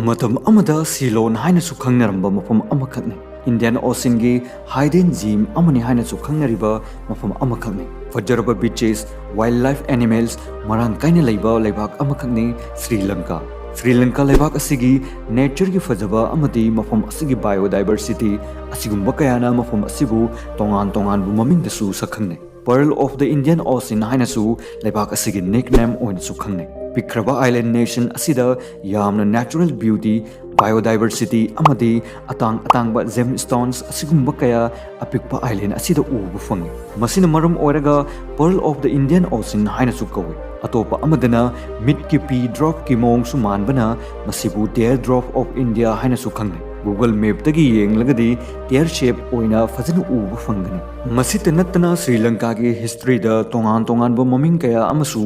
ꯃꯇꯝ ꯑꯃꯗ ꯁꯤꯂꯣꯟ ꯍꯥꯏꯅꯁꯨ ꯈꯪꯅꯔꯝꯕ ꯃꯐꯝ ꯑꯃꯈꯛꯅꯤ꯫ ꯏꯟꯗꯤꯌꯟ ꯑꯣꯁꯤꯟꯒꯤ ꯍꯥꯏꯗꯦꯟ ꯖꯤꯝ ꯑꯃꯅꯤ ꯍꯥꯏꯅꯁꯨ ꯈꯪꯅꯔꯤꯕ ꯃꯐꯝ ꯑꯃꯈꯛꯅꯤ꯫ ꯐꯖꯔꯕ ꯕꯤꯆꯦꯁ, ꯋꯥꯏꯜꯗ ꯂꯥꯏꯐ ꯑꯦꯅꯤꯃꯦꯜꯁ ꯃꯔꯥꯡ ꯀꯥꯏꯅ ꯂꯩꯕ ꯂꯩꯕꯥꯛ ꯑꯃꯈꯛꯅꯤ ꯁ꯭ꯔꯤꯂꯪꯀꯥ꯫ ꯁ꯭ꯔꯤꯂꯪꯀꯥ ꯂꯩꯕꯥꯛ ꯑꯁꯤꯒꯤ ꯅꯦꯆꯔꯒꯤ ꯐꯖꯕ ꯑꯃꯗꯤ ꯃꯐꯝ ꯑꯁꯤꯒꯤ ꯕꯥꯏꯑꯣꯗꯥꯏꯕꯔꯁꯤꯇꯤ ꯑꯁꯤꯒꯨꯝꯕ ꯀꯌꯥꯅ ꯃꯐꯝ ꯑꯁꯤꯕꯨ ꯇꯣꯉꯥꯟ ꯇꯣꯉꯥꯟꯕ ꯃꯃꯤꯡꯗꯁꯨ ꯁꯛꯈꯪꯅꯩ꯫ ꯄꯔꯜ ꯑꯣꯐ ꯗ ꯏꯟꯗꯤꯌꯟ ꯑꯣꯁꯤꯟ ꯍꯥꯏꯅꯁꯨ ꯂꯩꯕꯥꯛ ꯑꯁꯤꯒꯤ ꯅꯤꯛꯅꯦꯝ ꯑꯣꯏꯅꯁꯨ ꯈꯪꯅꯩ꯫ ꯄꯤꯛꯈ꯭ꯔꯕ ꯑꯥꯏꯂꯦꯟ ꯅꯦꯁꯟ ꯑꯁꯤꯗ ꯌꯥꯝꯅ ꯅꯦꯆꯔꯦꯜ ꯕ꯭ꯌꯨꯇꯤ, ꯕꯥꯏꯑꯣꯗꯥꯏꯕꯔꯁꯤꯇꯤ ꯑꯃꯗꯤ ꯑꯇꯥꯡ ꯑꯇꯥꯡꯕ ꯖꯦꯝ ꯁ꯭ꯇꯣꯟꯁ ꯑꯁꯤꯒꯨꯝꯕ ꯀꯌꯥ ꯑꯄꯤꯛꯄ ꯑꯥꯏꯂꯦꯟ ꯑꯁꯤꯗ ꯎꯕ ꯐꯪꯏ꯫ ꯃꯁꯤꯅ ꯃꯔꯝ ꯑꯣꯏꯔꯒ ꯄꯔꯜ ꯑꯣꯐ ꯗ ꯏꯟꯗꯤꯌꯟ ꯑꯣꯁꯤꯟ ꯍꯥꯏꯅꯁꯨ ꯀꯧꯏ꯫ ꯑꯇꯣꯞꯄ ꯑꯃꯗꯅ ꯃꯤꯠꯀꯤ ꯄꯤ ꯗ꯭ꯔꯣꯞꯀꯤ ꯃꯑꯣꯡꯁꯨ ꯃꯥꯟꯕꯅ ꯃꯁꯤꯕꯨ ꯇꯤꯌꯔ ꯗ꯭ꯔꯣꯞ ꯑꯣꯐ ꯏꯟꯗꯤꯌꯥ ꯍꯥꯏꯅꯁꯨ ꯈꯪꯅꯩ꯫ ꯒꯨꯒꯜ ꯃꯦꯞꯇꯒꯤ ꯌꯦꯡꯂꯒꯗꯤ ꯇꯤꯌꯔ ꯁꯦꯞ ꯑꯣꯏꯅ ꯐꯖꯅ ꯎꯕ ꯐꯪꯒꯅꯤ꯫ ꯃꯁꯤꯇ ꯅꯠꯇꯅ ꯁ꯭ꯔꯤꯂꯪꯀꯥꯒꯤ ꯍꯤꯁꯇ꯭ꯔꯤꯗ ꯇꯣꯉꯥꯟ ꯇꯣꯉꯥꯟꯕ ꯃꯃꯤꯡ ꯀꯌꯥ ꯑꯃꯁꯨ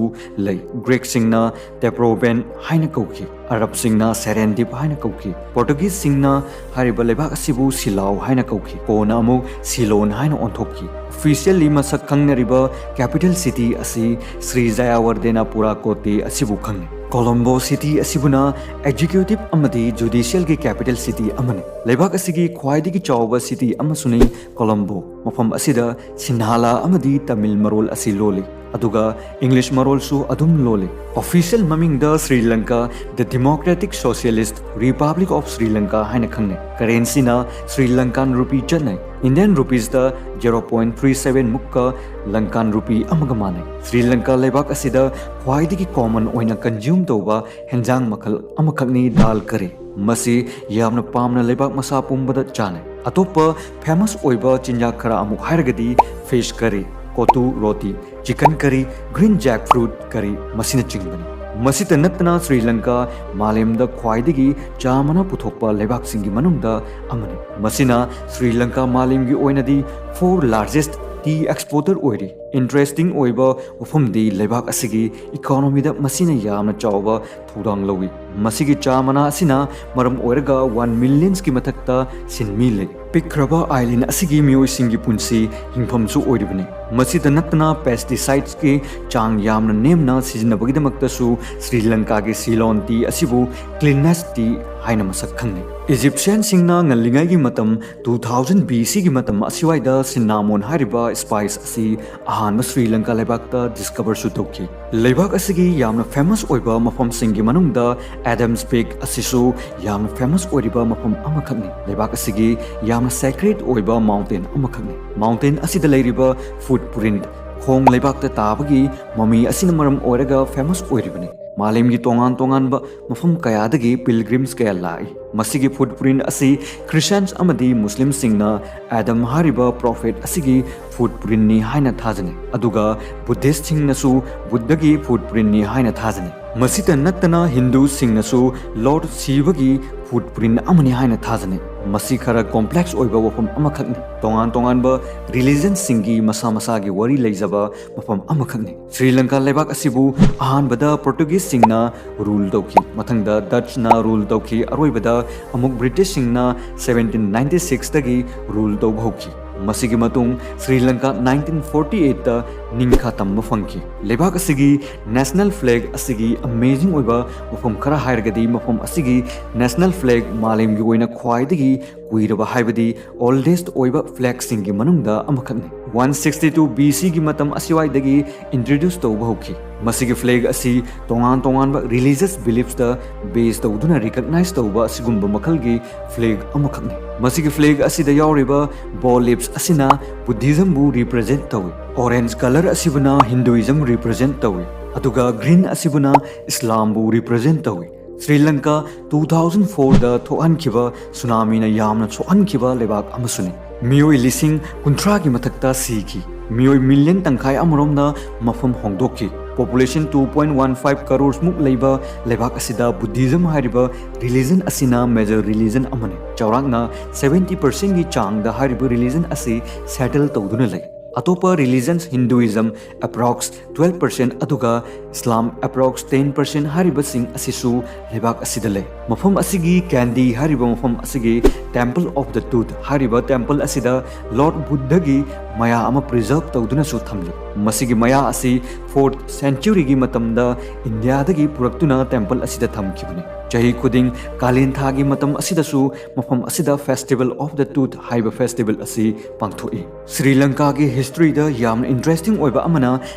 ꯂꯩ꯫ ꯒ꯭ꯔꯦꯛꯁꯤꯡꯅ ꯇꯦꯄ꯭ꯔꯣꯕꯦꯟ ꯍꯥꯏꯅ ꯀꯧꯈꯤ, ꯑꯔꯕꯁꯤꯡꯅ ꯁꯦꯔꯦꯟꯗꯤꯞ ꯍꯥꯏꯅ ꯀꯧꯈꯤ, ꯄꯣꯔꯇꯨꯒꯤꯖꯁꯤꯡꯅ ꯍꯥꯏꯔꯤꯕ ꯂꯩꯕꯥꯛ ꯑꯁꯤꯕꯨ ꯁꯤꯂꯥꯎ ꯍꯥꯏꯅ ꯀꯧꯈꯤ, ꯀꯣꯟꯅ ꯑꯃꯨꯛ ꯁꯤꯂꯣꯟ ꯍꯥꯏꯅ ꯑꯣꯟꯊꯣꯛꯈꯤ꯫ ꯑꯣꯐꯤꯁꯤꯌꯦꯜꯂꯤ ꯃꯁꯛ ꯈꯪꯅꯔꯤꯕ ꯀꯦꯄꯤꯇꯦꯜ ꯁꯤꯇꯤ ꯑꯁꯤ ꯁ꯭ꯔꯤ ꯖꯌꯥꯋꯔꯙꯦꯅ ꯄꯨꯔꯥꯀꯣꯇꯤ ꯑꯁꯤꯕꯨ ꯈꯪꯅꯩ꯫ ꯀꯣꯂꯝꯕꯣ ꯁꯤꯇꯤ ꯑꯁꯤꯕꯨꯅ ꯑꯦꯛꯖꯤꯀ꯭ꯌꯨꯇꯤꯚ ꯑꯃꯗꯤ ꯖꯨꯗꯤꯁꯤꯌꯦꯜꯒꯤ ꯀꯦꯄꯤꯇꯦꯜ ꯁꯤꯇꯤ ꯑꯃꯅꯤ꯫ ꯂꯩꯕꯥꯛ ꯑꯁꯤꯒꯤ ꯈ꯭ꯋꯥꯏꯗꯒꯤ ꯆꯥꯎꯕ ꯁꯤꯇꯤ ꯑꯃꯁꯨꯅꯤ ꯀꯣꯂꯝꯕꯣ꯫ ꯃꯐꯝ ꯑꯁꯤꯗ ꯁꯤꯟꯍꯥꯂꯥ ꯑꯃꯗꯤ ꯇꯃꯤꯜ ꯃꯔꯣꯜ ꯑꯁꯤ ꯂꯣꯜꯂꯤ, ꯑꯗꯨꯒ ꯏꯪꯂꯤꯁ ꯃꯔꯣꯜꯁꯨ ꯑꯗꯨꯝ ꯂꯣꯜꯂꯤ꯫ ꯑꯣꯐꯤꯁꯤꯌꯦꯜ ꯃꯃꯤꯡꯗ ꯁ꯭ꯔꯤꯂꯪꯀꯥ ꯗ democratic socialist republic of Sri Lanka ꯍꯥꯏꯅ ꯈꯪꯅꯩ꯫ ꯀꯔꯦꯟꯁꯤꯅ ꯁ꯭ꯔꯤꯂꯪꯀꯥꯟ ꯔꯨꯄꯤ ꯆꯠꯅꯩ꯫ ꯏꯟꯗꯤꯌꯟ ꯔꯨꯄꯤꯁꯇ 0.37 ꯃꯨꯛꯀ ꯂꯪꯀꯥꯟ ꯔꯨꯄꯤ ꯑꯃꯒ ꯃꯥꯟꯅꯩ꯫ ꯁ꯭ꯔꯤꯂꯪꯀꯥ ꯂꯩꯕꯥꯛ ꯑꯁꯤꯗ ꯈ꯭ꯋꯥꯏꯗꯒꯤ ꯀꯣꯃꯟ ꯑꯣꯏꯅ ꯀꯟꯖ꯭ꯌꯨꯝ ꯇꯧꯕ ꯍꯦꯟꯖꯥꯡ ꯃꯈꯜ ꯑꯃꯈꯛꯅꯤ ꯗꯥꯜ ꯀꯔꯤ꯫ ꯃꯁꯤ ꯌꯥꯝꯅ ꯄꯥꯝꯅ ꯂꯩꯕꯥꯛ ꯃꯁꯥ ꯄꯨꯝꯕꯗ ꯆꯥꯅꯩ꯫ ꯑꯇꯣꯞꯄ ꯐꯦꯃꯁ ꯑꯣꯏꯕ ꯆꯤꯟꯖꯥꯛ ꯈꯔ ꯑꯃꯨꯛ ꯍꯥꯏꯔꯒꯗꯤ ꯐꯤꯁ ꯀꯔꯤ, ꯀꯣꯇꯨ ꯔꯣꯇꯤ, ꯆꯤꯀꯟ ꯀꯔꯤ, ꯒ꯭ꯔꯤꯟ ꯖꯦꯛ ꯐ꯭ꯔꯨꯠ ꯀꯔꯤ ꯃꯁꯤꯅꯆꯤꯡꯕꯅꯤ꯫ ꯃꯁꯤꯇ ꯅꯠꯇꯅ ꯁ꯭ꯔꯤꯂꯪꯀꯥ ꯃꯥꯂꯦꯝꯗ ꯈ꯭ꯋꯥꯏꯗꯒꯤ ꯆꯥ ꯃꯅꯥ ꯄꯨꯊꯣꯛꯄ ꯂꯩꯕꯥꯛꯁꯤꯡꯒꯤ ꯃꯅꯨꯡꯗ ꯑꯃꯅꯤ꯫ ꯃꯁꯤꯅ ꯁ꯭ꯔꯤꯂꯪꯀꯥ ꯃꯥꯂꯦꯝꯒꯤ ꯑꯣꯏꯅꯗꯤ 4th ꯂꯥꯔꯖꯦꯁꯠ ꯇꯤ ꯑꯦꯛꯁꯄꯣꯔꯇꯔ ꯑꯣꯏꯔꯤ꯫ ꯏꯟꯇꯔꯦꯁꯇꯤꯡ ꯑꯣꯏꯕ ꯋꯥꯐꯝꯗꯤ ꯂꯩꯕꯥꯛ ꯑꯁꯤꯒꯤ ꯏꯀꯣꯅꯣꯃꯤꯗ ꯃꯁꯤꯅ ꯌꯥꯝꯅ ꯆꯥꯎꯕ ꯊꯧꯗꯥꯡ ꯂꯧꯏ꯫ ꯃꯁꯤꯒꯤ ꯆꯥ ꯃꯅꯥ ꯑꯁꯤꯅ ꯃꯔꯝ ꯑꯣꯏꯔꯒ 1 ꯃꯤꯂꯤꯌꯟꯁꯀꯤ ꯃꯊꯛꯇ ꯁꯤꯟꯃꯤ ꯂꯩ꯫ ꯄꯤꯛꯈ꯭ꯔꯕ ꯑꯥꯏꯂꯦꯟ ꯑꯁꯤꯒꯤ ꯃꯤꯑꯣꯏꯁꯤꯡꯒꯤ ꯄꯨꯟꯁꯤ ꯍꯤꯡꯐꯝꯁꯨ ꯑꯣꯏꯔꯤꯕꯅꯤ꯫ ꯃꯁꯤꯇ ꯅꯠꯇꯅ ꯄꯦꯁꯇꯤꯁꯥꯏꯗ꯭ꯁꯀꯤ ꯆꯥꯡ ꯌꯥꯝꯅ ꯅꯦꯝꯅ ꯁꯤꯖꯤꯟꯅꯕꯒꯤꯗꯃꯛꯇꯁꯨ ꯁ꯭ꯔꯤꯂꯪꯀꯥꯒꯤ ꯁꯤꯂꯣꯟ ꯇꯤ ꯑꯁꯤꯕꯨ ꯀ꯭ꯂꯤꯟꯅꯦꯁꯠ ꯇꯤ ꯍꯥꯏꯅ ꯃꯁꯛ ꯈꯪꯅꯩ꯫ ꯏꯖꯤꯞꯁꯤꯌꯟꯁꯤꯡꯅ ꯉꯜꯂꯤꯉꯩꯒꯤ ꯃꯇꯝ 2000 BCꯒꯤ ꯃꯇꯝ ꯑꯁꯤꯋꯥꯏꯗ ꯁꯤꯟꯅꯥꯃꯣꯟ ꯍꯥꯏꯔꯤꯕ ꯁ꯭ꯄꯥꯏꯁ ꯑꯁꯤ ꯑꯍꯥꯟꯕ ꯁ꯭ꯔꯤꯂꯪꯀꯥ ꯂꯩꯕꯥꯛꯇ ꯗꯤꯁꯀꯚꯔꯁꯨ ꯇꯧꯈꯤ꯫ ꯂꯩꯕꯥꯛ ꯑꯁꯤꯒꯤ ꯌꯥꯝꯅ ꯐꯦꯃꯁ ꯑꯣꯏꯕ ꯃꯐꯝꯁꯤꯡꯒꯤ ꯃꯅꯨꯡꯗ ꯑꯦꯗꯝꯁ ꯄꯤꯛ ꯑꯁꯤꯁꯨ ꯌꯥꯝꯅ ꯐꯦꯃꯁ ꯑꯣꯏꯔꯤꯕ ꯃꯐꯝ ꯑꯃꯈꯛꯅꯤ꯫ ꯂꯩꯕꯥꯛ ꯑꯁꯤꯒꯤ ꯌꯥꯝꯅ ꯁꯦꯀ꯭ꯔꯦꯠ ꯑꯣꯏꯕ ꯃꯥꯎꯟꯇꯦꯟ ꯑꯃꯈꯛꯅꯤ꯫ ꯃꯥꯎꯟꯇꯦꯟ ꯑꯁꯤꯗ ꯂꯩꯔꯤꯕ ꯐꯨꯠꯄ꯭ꯔꯤꯟꯠ, ꯈꯣꯡ ꯂꯩꯕꯥꯛꯇ ꯇꯥꯕꯒꯤ ꯃꯃꯤ ꯑꯁꯤꯅ ꯃꯔꯝ ꯑꯣꯏꯔꯒ ꯐꯦꯃꯁ ꯑꯣꯏꯔꯤꯕꯅꯤ꯫ ꯃꯥꯂꯦꯝꯒꯤ ꯇꯣꯉꯥꯟ ꯇꯣꯉꯥꯟꯕ ꯃꯐꯝ ꯀꯌꯥꯗꯒꯤ ꯄꯤꯜꯒ꯭ꯔꯤꯝꯁ ꯀꯌꯥ ꯂꯥꯛꯏ꯫ ꯃꯁꯤꯒꯤ ꯐꯨꯠꯄ꯭ꯔꯤꯟꯠ ꯑꯁꯤ ꯈ꯭ꯔꯤꯁꯇ꯭ꯌꯟꯁ ꯑꯃꯗꯤ ꯃꯨꯁꯂꯤꯝꯁꯤꯡꯅ ꯑꯦꯗꯝ ꯍꯥꯏꯔꯤꯕ ꯄ꯭ꯔꯣꯐꯦꯠ ꯑꯁꯤꯒꯤ ꯐꯨꯠꯄ꯭ꯔꯤꯟꯠꯅꯤ ꯍꯥꯏꯅ ꯊꯥꯖꯅꯩ, ꯑꯗꯨꯒ ꯕꯨꯗꯙꯤꯁꯠꯁꯤꯡꯅꯁꯨ ꯕꯨꯗꯙꯒꯤ ꯐꯨꯠꯄ꯭ꯔꯤꯟꯠꯅꯤ ꯍꯥꯏꯅ ꯊꯥꯖꯅꯩ꯫ ꯃꯁꯤꯇ ꯅꯠꯇꯅ ꯍꯤꯟꯗꯨꯁꯤꯡꯅꯁꯨ ꯂꯣꯔꯗ ꯁꯤꯚꯒꯤ ꯐꯨꯠꯄ꯭ꯔꯤꯟꯠ ꯑꯃꯅꯤ ꯍꯥꯏꯅ ꯊꯥꯖꯅꯩ꯫ ꯃꯁꯤ ꯈꯔ ꯀꯣꯝꯄ꯭ꯂꯦꯛꯁ ꯑꯣꯏꯕ ꯋꯥꯐꯝ ꯑꯃꯈꯛꯅꯤ꯫ ꯇꯣꯉꯥꯟ ꯇꯣꯉꯥꯟꯕ ꯔꯤꯂꯤꯖꯟꯁꯤꯡꯒꯤ ꯃꯁꯥ ꯃꯁꯥꯒꯤ ꯋꯥꯔꯤ ꯂꯩꯖꯕ ꯃꯐꯝ ꯑꯃꯈꯛꯅꯤ꯫ ꯁ꯭ꯔꯤꯂꯪꯀꯥ ꯂꯩꯕꯥꯛ ꯑꯁꯤꯕꯨ ꯑꯍꯥꯟꯕꯗ ꯄꯣꯔꯇꯨꯒꯤꯖꯁꯤꯡꯅ ꯔꯨꯜ ꯇꯧꯈꯤ, ꯃꯊꯪꯗ ꯗꯆꯅ ꯔꯨꯜ ꯇꯧꯈꯤ, ꯑꯔꯣꯏꯕꯗ ꯑꯃꯨꯛ ꯕ꯭ꯔꯤꯇꯤꯁꯁꯤꯡꯅ 1796ꯗꯒꯤ ꯔꯨꯜ ꯇꯧꯕ ꯍꯧꯈꯤ꯫ ꯃꯁꯤꯒꯤ ꯃꯇꯨꯡ ꯁ꯭ꯔꯤꯂꯪꯀꯥ 1948ꯇ ꯅꯤꯡꯈꯥ ꯇꯝꯕ ꯐꯪꯈꯤ꯫ ꯂꯩꯕꯥꯛ ꯑꯁꯤꯒꯤ ꯅꯦꯁꯅꯦꯜ ꯐ꯭ꯂꯦꯒ ꯑꯁꯤꯒꯤ ꯑꯃꯦꯖꯤꯡ ꯑꯣꯏꯕ ꯋꯥꯐꯝ ꯈꯔ ꯍꯥꯏꯔꯒꯗꯤ ꯃꯐꯝ ꯑꯁꯤꯒꯤ ꯅꯦꯁꯅꯦꯜ ꯐ꯭ꯂꯦꯒ ꯃꯥꯂꯦꯝꯒꯤ ꯑꯣꯏꯅ ꯈ꯭ꯋꯥꯏꯗꯒꯤ ꯀꯨꯏꯔꯕ ꯍꯥꯏꯕꯗꯤ ꯑꯣꯜꯗꯦꯁꯠ ꯑꯣꯏꯕ ꯐ꯭ꯂꯦꯒꯁꯤꯡꯒꯤ ꯃꯅꯨꯡꯗ ꯑꯃꯈꯛꯅꯤ꯫ 162 BCꯒꯤ ꯃꯇꯝ ꯑꯁꯤꯋꯥꯏꯗꯒꯤ ꯏꯟꯇ꯭ꯔꯣꯗ꯭ꯌꯨꯁ ꯇꯧꯕ ꯍꯧꯈꯤ꯫ ꯃꯁꯤꯒꯤ ꯐ꯭ꯂꯦꯒ ꯑꯁꯤ ꯇꯣꯉꯥꯟ ꯇꯣꯉꯥꯟꯕ ꯔꯤꯂꯤꯖꯁ ꯕꯤꯂꯤꯐꯁꯇ ꯕꯦꯖ ꯇꯧꯗꯨꯅ ꯔꯤꯀꯛꯅꯥꯏꯖ ꯇꯧꯕ ꯑꯁꯤꯒꯨꯝꯕ ꯃꯈꯜꯒꯤ ꯐ꯭ꯂꯦꯒ ꯑꯃꯈꯛꯅꯤ꯫ ꯃꯁꯤꯒꯤ ꯐ꯭ꯂꯦꯒ ꯑꯁꯤꯗ ꯌꯥꯎꯔꯤꯕ ꯕꯣꯜ ꯂꯤꯞꯁ ꯑꯁꯤꯅ ꯕꯨꯗꯙꯤꯖꯝꯕꯨ ꯔꯤꯄ꯭ꯔꯖꯦꯟꯠ ꯇꯧꯏ, ꯑꯣꯔꯦꯟꯖ ꯀꯂꯔ ꯑꯁꯤꯕꯨꯅ ꯍꯤꯟꯗꯨꯏꯖꯝ ꯔꯤꯄ꯭ꯔꯖꯦꯟꯠ ꯇꯧꯏ, ꯑꯗꯨꯒ ꯒ꯭ꯔꯤꯟ ꯑꯁꯤꯕꯨꯅ ꯏꯁꯂꯥꯝꯕꯨ ꯔꯤꯄ꯭ꯔꯖꯦꯟꯠ ꯇꯧꯏ꯫ ꯁ꯭ꯔꯤꯂꯪꯀꯥ 2004ꯗ ꯊꯣꯛꯍꯟꯈꯤꯕ ꯁꯨꯅꯥꯃꯤꯅ ꯌꯥꯝꯅ ꯁꯣꯛꯍꯟꯈꯤꯕ ꯂꯩꯕꯥꯛ ꯑꯃꯁꯨꯅꯤ꯫ ꯃꯤꯑꯣꯏ 50,000ꯒꯤ ꯃꯊꯛꯇ ꯁꯤꯈꯤ꯫ ꯃꯤꯑꯣꯏ ꯃꯤꯂꯤꯌꯟ ꯇꯪꯈꯥꯏ ꯑꯃꯔꯣꯝꯅ ꯃꯐꯝ ꯍꯣꯡꯗꯣꯛꯈꯤ꯫ ꯄꯣꯄꯨꯂꯦꯁꯟ 2.15 ꯀꯔꯣꯔꯃꯨꯛ ꯂꯩꯕ ꯂꯩꯕꯥꯛ ꯑꯁꯤꯗ ꯕꯨꯗꯙꯤꯖꯝ ꯍꯥꯏꯔꯤꯕ ꯔꯤꯂꯤꯖꯟ ꯑꯁꯤꯅ ꯃꯦꯖꯔ ꯔꯤꯂꯤꯖꯟ ꯑꯃꯅꯤ꯫ ꯆꯥꯎꯔꯥꯛꯅ 70%ꯒꯤ ꯆꯥꯡꯗ ꯍꯥꯏꯔꯤꯕ ꯔꯤꯂꯤꯖꯟ ꯑꯁꯤ ꯁꯦꯇꯜ ꯇꯧꯗꯨꯅ ꯂꯩ꯫ ꯑꯇꯣꯞꯄ ꯔꯤꯂꯤꯖꯟꯁ ꯍꯤꯟꯗꯨꯏꯖꯝ ꯑꯦꯄ꯭ꯔꯣꯛꯁ 12% ꯑꯗꯨꯒ ꯏꯁꯂꯥꯝ ꯑꯦꯄ꯭ꯔꯣꯛꯁ 10% ꯍꯥꯏꯔꯤꯕꯁꯤꯡ ꯑꯁꯤꯁꯨ ꯂꯩꯕꯥꯛ ꯑꯁꯤꯗ ꯂꯩ꯫ ꯃꯐꯝ ꯑꯁꯤꯒꯤ ꯀꯦꯟꯗꯤ ꯍꯥꯏꯔꯤꯕ ꯃꯐꯝ ꯑꯁꯤꯒꯤ ꯇꯦꯝꯄꯜ ꯑꯣꯐ ꯗ ꯇꯨꯊ ꯍꯥꯏꯔꯤꯕ ꯇꯦꯝꯄꯜ ꯑꯁꯤꯗ ꯂꯣꯔꯗ ꯕꯨꯗꯙꯒꯤ ꯃꯌꯥ ꯑꯃ ꯄ꯭ꯔꯤꯖꯔꯕ ꯇꯧꯗꯨꯅꯁꯨ ꯊꯝꯂꯤ ꯃꯁꯤꯒꯤ ꯃꯌꯥ ꯑꯁꯤ 4th century ꯃꯇꯝꯗ ꯏꯟꯗꯤꯌꯥꯗꯒꯤ ꯄꯨꯔꯛꯇꯨꯅ ꯇꯦꯝꯄꯜ ꯑꯁꯤꯗ ꯊꯝꯈꯤꯕꯅꯤ ꯆꯍꯤ ꯈꯨꯗꯤꯡ ꯀꯥꯂꯦꯟ ꯊꯥꯒꯤ ꯃꯇꯝ ꯑꯁꯤꯗꯁꯨ ꯃꯐꯝ ꯑꯁꯤꯗ ꯐꯦꯁꯇꯤꯚꯦꯜ ꯑꯣꯐ ꯗ ꯇꯨꯊ ꯍꯥꯏꯕ ꯐꯦꯁꯇꯤꯚꯦꯜ ꯑꯁꯤ ꯄꯥꯡꯊꯣꯛꯏ ꯁ꯭ꯔꯤ ꯂꯪꯀꯥꯒꯤ ꯍꯤꯁꯇ꯭ꯔꯤꯗ ꯌꯥꯝꯅ ꯏꯟꯇꯔꯦꯁꯇꯤꯡ ꯑꯣꯏꯕ ꯑꯃꯅ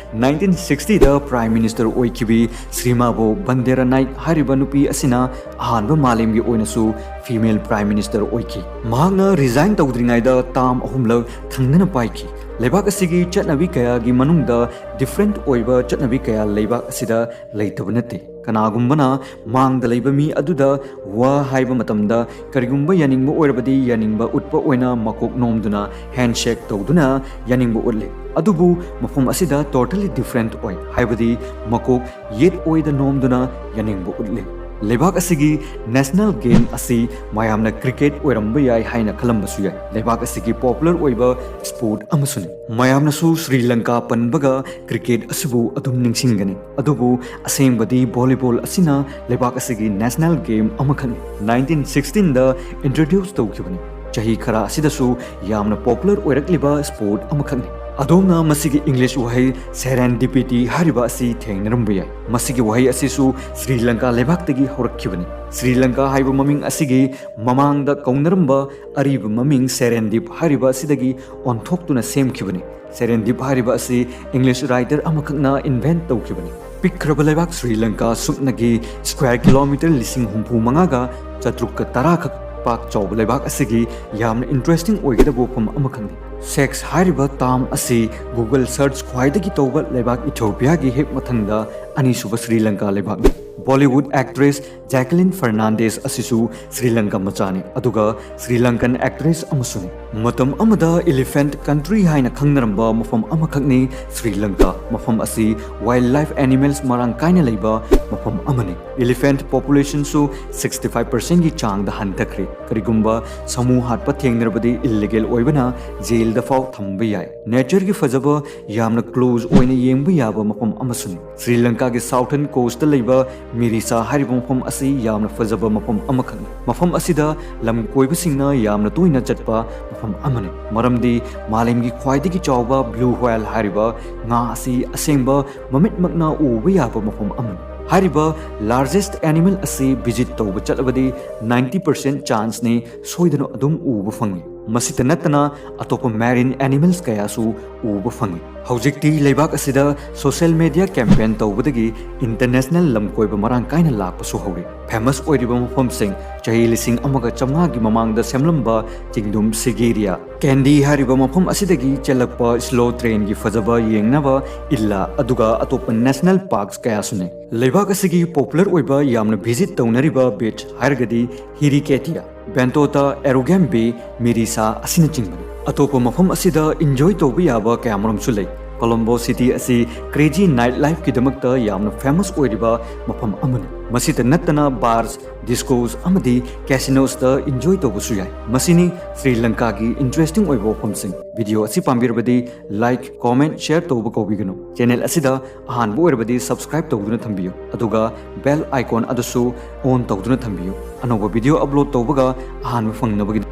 1960ꯗ ꯄ꯭ꯔꯥꯏꯝ ꯃꯤꯅꯤꯁꯇꯔ ꯑꯣꯏꯈꯤꯕꯤ ꯁ꯭ꯔꯤꯃꯥꯕꯣ ꯕꯟꯗꯦꯔꯥ ꯅꯥꯏꯛ ꯍꯥꯏꯔꯤꯕ ꯅꯨꯄꯤ ꯑꯁꯤꯅ ꯑꯍꯥꯟꯕ ꯃꯥꯂꯦꯝꯒꯤ ꯑꯣꯏꯅꯁꯨ ꯐꯤꯃꯦꯜ ꯄ꯭ꯔꯥꯏꯝ ꯃꯤꯅꯤꯁꯇꯔ ꯑꯣꯏꯈꯤ ꯃꯍꯥꯛꯅ ꯔꯤꯖꯥꯏꯟ ꯇꯧꯗ꯭ꯔꯤꯉꯩꯗ ꯇꯥꯝ ꯑꯍꯨꯝꯂꯛ ꯊꯪꯅꯅ ꯄꯥꯏꯈꯤ ꯂꯩꯕꯥꯛ ꯑꯁꯤꯒꯤ ꯆꯠꯅꯕꯤ ꯀꯌꯥꯒꯤ ꯃꯅꯨꯡꯗ ꯗꯤꯐꯔꯦꯟट ꯑꯣꯏꯕ ꯆꯠꯅꯕꯤ ꯀꯌꯥ ꯂꯩꯕꯥꯛ ꯑꯁꯤꯗ ꯂꯩꯇꯕ ꯅꯠꯇꯦ ꯀꯅꯥꯒꯨꯝꯕꯅ ꯃꯥꯡꯗ ꯂꯩꯕ ꯃꯤ ꯑꯗꯨꯗ ꯋꯥ ꯍꯥꯏꯕ ꯃꯇꯝꯗ ꯀꯔꯤꯒꯨꯝꯕ ꯌꯥꯅꯤꯡꯕ ꯑꯣꯏꯔꯕꯗꯤ ꯌꯥꯅꯤꯡꯕ ꯎꯠꯄ ꯑꯣꯏꯅ ꯃꯀꯣꯛ ꯅꯣꯝꯗꯨꯅ ꯍꯦꯟꯗꯁꯦꯛ ꯇꯧꯗꯨꯅ ꯌꯥꯅꯤꯡꯕ ꯎꯠꯂꯤ ꯑꯗꯨꯕꯨ ꯃꯐꯝ ꯑꯁꯤꯗ ꯇꯣꯇally ꯗꯤꯐꯔꯦꯟट ꯑꯣꯏ ꯍꯥꯏꯕꯗꯤ ꯃꯀꯣꯛ ꯌꯦꯠ ꯑꯣꯏꯗ ꯅꯣꯝꯗꯨꯅ ꯌꯥꯅꯤꯡꯕ ꯎꯠꯂꯤ ꯂꯩꯕꯥꯛ ꯑꯁꯤꯒꯤ ꯅꯦꯁꯅꯦꯜ ꯒꯦꯝ ꯑꯁꯤ ꯃꯌꯥꯝꯅ ꯀ꯭ꯔꯤꯀꯦꯠ ꯑꯣꯏꯔꯝꯕ ꯌꯥꯏ ꯍꯥꯏꯅ ꯈꯜꯂꯝꯕꯁꯨ ꯌꯥꯏ ꯂꯩꯕꯥꯛ ꯑꯁꯤꯒꯤ ꯄꯣꯄꯨꯂꯔ ꯑꯣꯏꯕ ꯁ꯭ꯄꯣꯔꯠ ꯑꯃꯁꯨꯅꯤ ꯃꯌꯥꯝꯅꯁꯨ ꯁ꯭ꯔꯤ ꯂꯪꯀꯥ ꯄꯟꯕꯒ ꯀ꯭ꯔꯤꯀꯦꯠ ꯑꯁꯤꯕꯨ ꯑꯗꯨꯝ ꯅꯤꯡꯁꯤꯡꯒꯅꯤ ꯑꯗꯨꯕꯨ ꯑꯁꯦꯡꯕꯗꯤ ꯚꯣꯂꯤꯕꯣꯜ ꯑꯁꯤꯅ ꯂꯩꯕꯥꯛ ꯑꯁꯤꯒꯤ ꯅꯦꯁꯅꯦꯜ ꯒꯦꯝ ꯑꯃꯈꯛꯅꯤ 1916ꯗ ꯏꯟꯇ꯭ꯔꯣꯗ꯭ꯌꯨꯁ ꯇꯧꯈꯤꯕꯅꯤ ꯆꯍꯤ ꯈꯔ ꯑꯁꯤꯗꯁꯨ ꯌꯥꯝꯅ ꯄꯣꯄꯨꯂꯔ ꯑꯣꯏꯔꯛꯂꯤꯕ ꯁ꯭ꯄꯣꯔꯠ ꯑꯃꯈꯛꯅꯤ ꯑꯗꯣꯝꯅ ꯃꯁꯤꯒꯤ ꯏꯪꯂꯤꯁ ꯋꯥꯍꯩ ꯁꯦꯔꯦꯟꯗꯤꯄꯤꯇꯤ ꯍꯥꯏꯔꯤꯕ ꯑꯁꯤ ꯊꯦꯡꯅꯔꯝꯕ ꯌꯥꯏ ꯃꯁꯤꯒꯤ ꯋꯥꯍꯩ ꯑꯁꯤꯁꯨ ꯁ꯭ꯔꯤ ꯂꯪꯀꯥ ꯂꯩꯕꯥꯛꯇꯒꯤ ꯍꯧꯔꯛꯈꯤꯕꯅꯤ ꯁ꯭ꯔꯤ ꯂꯪꯀꯥ ꯍꯥꯏꯕ ꯃꯃꯤꯡ ꯑꯁꯤꯒꯤ ꯃꯃꯥꯡꯗ ꯀꯧꯅꯔꯝꯕ ꯑꯔꯤꯕ ꯃꯃꯤꯡ ꯁꯦꯔꯦꯟꯗꯤꯞ ꯍꯥꯏꯔꯤꯕ ꯑꯁꯤꯗꯒꯤ ꯑꯣꯟꯊꯣꯛꯇꯨꯅ ꯁꯦꯝꯈꯤꯕꯅꯤ ꯁꯦꯔꯦꯟꯗꯤꯞ ꯍꯥꯏꯔꯤꯕ ꯑꯁꯤ ꯏꯪꯂꯤꯁ ꯔꯥꯏꯇꯔ ꯑꯃꯈꯛꯅ ꯏꯟꯚꯦꯟꯠ ꯇꯧꯈꯤꯕꯅꯤ ꯄꯤꯛꯈ꯭ꯔꯕ ꯂꯩꯕꯥꯛ ꯁ꯭ꯔꯤ ꯂꯪꯀꯥ ꯁꯨꯞꯅꯒꯤ ꯁ꯭ꯀ꯭ꯋꯥꯔ ꯀꯤꯂꯣꯃꯤꯇꯔ 65,400 ꯈꯛ ꯄꯥꯛ ꯆꯥꯎꯕ ꯂꯩꯕꯥꯛ ꯑꯁꯤꯒꯤ ꯌꯥꯝꯅ ꯏꯟꯇꯔꯦꯁꯇꯤꯡ ꯑꯣꯏꯒꯗꯕ ꯋꯥꯐꯝ ꯑꯃꯈꯛꯅꯤ ꯁꯦꯛꯁ ꯍꯥꯏꯔꯤꯕ ꯇꯥꯝ ꯑꯁꯤ ꯒꯨꯒꯜ ꯁꯔꯆ ꯈ꯭ꯋꯥꯏꯗꯒꯤ ꯇꯧꯕ ꯂꯩꯕꯥꯛ ꯏꯊꯤꯑꯣꯄꯤꯌꯥꯒꯤ ꯍꯦꯛ ꯃꯊꯪꯗ ꯑꯅꯤꯁꯨꯕ ꯁ꯭ꯔꯤ ꯂꯪꯀꯥ ꯂꯩꯕꯥꯛꯅꯤ ꯕꯣꯂꯤꯋꯨꯗ ꯑꯦꯛꯇ꯭ꯔꯦꯁ ꯖꯦꯀꯂꯤꯟ ꯐꯔꯅꯥꯟꯗꯦꯁ ꯑꯁꯤꯁꯨ ꯁ꯭ꯔꯤ ꯂꯪꯀꯥ ꯃꯆꯥꯅꯤ ꯑꯗꯨꯒ ꯁ꯭ꯔꯤ ꯂꯪꯀꯟ ꯑꯦꯛꯇ꯭ꯔꯦꯁ ꯑꯃꯁꯨꯅꯤ ꯃꯇꯝ ꯑꯃꯗ ꯏꯂꯤꯐꯦꯟꯠ ꯀꯟꯇ꯭ꯔꯤ ꯍꯥꯏꯅ ꯈꯪꯅꯔꯝꯕ ꯃꯐꯝ ꯑꯃꯈꯛꯅꯤ ꯁ꯭ꯔꯤ ꯂꯪꯀꯥ ꯃꯐꯝ ꯑꯁꯤ ꯋꯥꯏꯜꯗ ꯂꯥꯏꯐ ꯑꯦꯅꯤꯃꯦꯜꯁ ꯃꯔꯥꯡ ꯀꯥꯏꯅ ꯂꯩꯕ ꯃꯐꯝ ꯑꯃꯅꯤ ꯏꯂꯤꯐꯦꯟꯠ ꯄꯣꯄꯨꯂꯦꯁꯟꯁꯨ 65%ꯒꯤ ꯆꯥꯡꯗ ꯍꯟꯊꯈ꯭ꯔꯦ ꯀꯔꯤꯒꯨꯝꯕ ꯁꯃꯨ ꯍꯥꯠꯄ ꯊꯦꯡꯅꯔꯕꯗꯤ ꯏꯜꯂꯤꯒꯦꯜ ꯑꯣꯏꯕꯅ ꯖꯦꯜꯗ ꯐꯥꯎ ꯊꯝꯕ ꯌꯥꯏ ꯅꯦꯆꯔꯒꯤ ꯐꯖꯕ ꯌꯥꯝꯅ ꯀ꯭ꯂꯣꯖ ꯑꯣꯏꯅ ꯌꯦꯡꯕ ꯌꯥꯕ ꯃꯐꯝ ꯑꯃꯁꯨꯅꯤ ꯁ꯭ꯔꯤ ꯂꯪꯀꯥꯒꯤ ꯁꯥꯎꯊꯔꯟ ꯀꯣꯁꯇ ꯂꯩꯕ ꯃꯤꯔꯤꯁꯥ ꯍꯥꯏꯔꯤꯕ ꯃꯐꯝ ꯑꯁꯤ ꯌꯥꯝꯅ ꯐꯖꯕ ꯃꯐꯝ ꯑꯃꯈꯛꯅꯤ ꯃꯐꯝ ꯑꯁꯤꯗ ꯂꯝ ꯀꯣꯏꯕꯁꯤꯡꯅ ꯌꯥꯝꯅ ꯇꯣꯏꯅ ꯆꯠꯄ ꯃꯐꯝ ꯑꯃꯅꯤ ꯃꯔꯝꯗꯤ ꯃꯥꯂꯦꯝꯒꯤ ꯈ꯭ꯋꯥꯏꯗꯒꯤ ꯆꯥꯎꯕ ꯕ꯭ꯂꯨ ꯋꯦꯜ ꯍꯥꯏꯔꯤꯕ ꯉꯥ ꯑꯁꯤ ꯑꯁꯦꯡꯕ ꯃꯃꯤꯠꯃꯛꯅ ꯎꯕ ꯌꯥꯕ ꯃꯐꯝ ꯑꯃꯅꯤ ꯍꯥꯏꯔꯤꯕ ꯂꯥꯔꯖꯦꯁꯠ ꯑꯦꯅꯤꯃꯦꯜ ꯑꯁꯤ ꯚꯤꯖꯤꯠ ꯇꯧꯕ ꯆꯠꯂꯕꯗꯤ 90% ꯆꯥꯟꯁꯅꯤ ꯁꯣꯏꯗꯅ ꯑꯗꯨꯝ ꯎꯕ ꯐꯪꯏ ꯃꯁꯤꯇ ꯅꯠꯇꯅ ꯑꯇꯣꯞꯄ ꯃꯦꯔꯤꯟ ꯑꯦꯅꯤꯃꯦꯜꯁ ꯀꯌꯥꯁꯨ ꯎꯕ ꯐꯪꯏ ꯍꯧꯖꯤꯛꯇꯤ ꯂꯩꯕꯥꯛ ꯑꯁꯤꯗ ꯁꯣꯁꯤꯌꯦꯜ ꯃꯤꯗꯤꯌꯥ ꯀꯦꯝꯄꯦꯟ ꯇꯧꯕꯗꯒꯤ ꯏꯟꯇꯔꯅꯦꯁꯅꯦꯜ ꯂꯝꯀꯣꯏꯕ ꯃꯔꯥꯡ ꯀꯥꯏꯅ ꯂꯥꯛꯄꯁꯨ ꯍꯧꯔꯤ ꯐꯦꯃꯁ ꯑꯣꯏꯔꯤꯕ ꯃꯐꯝꯁꯤꯡ ꯆꯍꯤ 1,500ꯒꯤ ꯃꯃꯥꯡꯗ ꯁꯦꯝꯂꯝꯕ ꯆꯤꯡꯗꯨꯝ ꯁꯤꯒꯦꯔꯤꯌꯥ ꯀꯦꯟꯗꯤ ꯍꯥꯏꯔꯤꯕ ꯃꯐꯝ ꯑꯁꯤꯗꯒꯤ ꯆꯦꯜꯂꯛꯄ ꯁ꯭ꯂꯣ ꯇ꯭ꯔꯦꯟꯒꯤ ꯐꯖꯕ ꯌꯦꯡꯅꯕ ꯏꯜꯂꯥ ꯑꯗꯨꯒ ꯑꯇꯣꯞꯄ ꯅꯦꯁꯅꯦꯜ ꯄꯥꯔꯛꯁ ꯀꯌꯥꯁꯨꯅꯤ ꯂꯩꯕꯥꯛ ꯑꯁꯤꯒꯤ ꯄꯣꯄꯨꯂꯔ ꯑꯣꯏꯕ ꯌꯥꯝꯅ ꯚꯤꯖꯤꯠ ꯇꯧꯅꯔꯤꯕ ꯕꯤꯆ ꯍꯥꯏꯔꯒꯗꯤ ꯍꯤꯔꯤꯀꯦꯇꯤꯌꯥ ꯕꯦꯟꯇꯣꯇꯥ ꯑꯦꯔꯣꯒꯦꯝ ꯕꯦ ꯃꯤꯔꯤꯁꯥ ꯑꯁꯤꯅꯆꯤꯡꯕꯅꯤ ꯑꯇꯣꯞꯄ ꯃꯐꯝ ꯑꯁꯤꯗ ꯏꯟꯖꯣꯏ ꯇꯧꯕ ꯌꯥꯕ ꯀꯌꯥꯃꯔꯨꯝꯁꯨ ꯂꯩ ꯀꯣꯂꯝꯕꯣ ꯁꯤꯇꯤ ꯑꯁꯤ ꯀ꯭ꯔꯦꯖꯤ ꯅꯥꯏꯠ ꯂꯥꯏꯐꯀꯤꯗꯃꯛꯇ ꯌꯥꯝꯅ ꯐꯦꯃꯁ ꯑꯣꯏꯔꯤꯕ ꯃꯐꯝ ꯑꯃꯅꯤ ꯃꯁꯤꯇ ꯅꯠꯇꯅ ꯕꯥꯔꯁ ꯗꯤꯁꯀꯣꯁ ꯑꯃꯗꯤ ꯀꯦꯁꯤꯅꯣꯁꯇ ꯏꯟꯖꯣꯏ ꯇꯧꯕꯁꯨ ꯌꯥꯏ ꯃꯁꯤꯅꯤ ꯁ꯭ꯔꯤ ꯂꯪꯀꯥꯒꯤ ꯏꯟꯇꯔꯦꯁꯇꯤꯡ ꯑꯣꯏꯕ ꯋꯥꯐꯝꯁꯤꯡ ꯚꯤꯗꯤꯑꯣ ꯑꯁꯤ ꯄꯥꯝꯕꯤꯔꯕꯗꯤ ꯂꯥꯏꯛ ꯀꯣꯃꯦꯟꯠ ꯁꯦꯌꯔ ꯇꯧꯕ ꯀꯧꯕꯤꯒꯅꯨ ꯆꯦꯅꯦꯜ ꯑꯁꯤꯗ ꯑꯍꯥꯟꯕ ꯑꯣꯏꯔꯕꯗꯤ ꯁꯕꯁꯀ꯭ꯔꯥꯏꯕ ꯇꯧꯗꯨꯅ ꯊꯝꯕꯤꯌꯨ ꯑꯗꯨꯒ ꯕꯦꯜ ꯑꯥꯏꯀꯣꯟ ꯑꯗꯨꯁꯨ ꯑꯣꯟ ꯇꯧꯗꯨꯅ ꯊꯝꯕꯤꯌꯨ ꯑꯅꯧꯕ ꯚꯤꯗꯤꯑꯣ ꯑꯞꯂꯣꯗ ꯇꯧꯕꯒ ꯑꯍꯥꯟꯕ ꯐꯪꯅꯕꯒꯤ